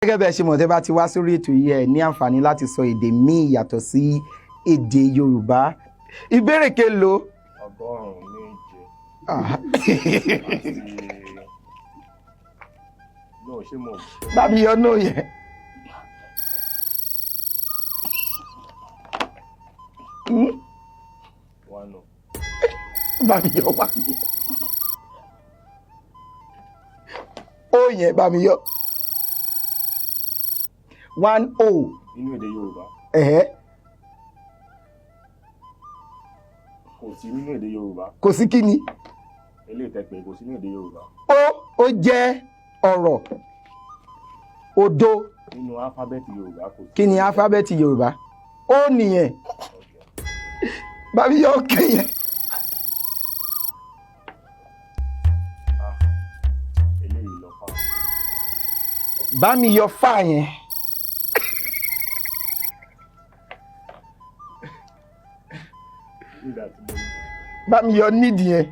Gẹ́gẹ́ bẹ́ẹ̀ ṣe mọ̀ tẹ́ bá ti wá sórí ètò yìí ẹ̀ ní àǹfààní láti sọ èdè míì yàtọ̀ sí èdè Yorùbá. Ìbéèrè kélòó? 107. No, ṣé mo. Bá mi yọ náà yẹn. One. Bá mi yọ wá yẹn. Ó yẹn bá mi yọ. 10. Nínú èdè Yorùbá. Kò sí nínú èdè Yorùbá. Kò sí kí ni? Eléyìí tẹ́ pé kò sí nínú èdè Yorùbá. Ó jẹ́ ọ̀rọ̀. Odo. Nínú alifábẹ́ẹ̀tì Yorùbá kò sí. Kí ni alifábẹ́ẹ̀tì Yorùbá? Ó nìyẹn. Bá mi yọ òkè yẹn. Eléyìí lọ fà. Bá mi yọ fà yẹn. Nígbà tí mo. Bá mi yọ nídìí yẹn.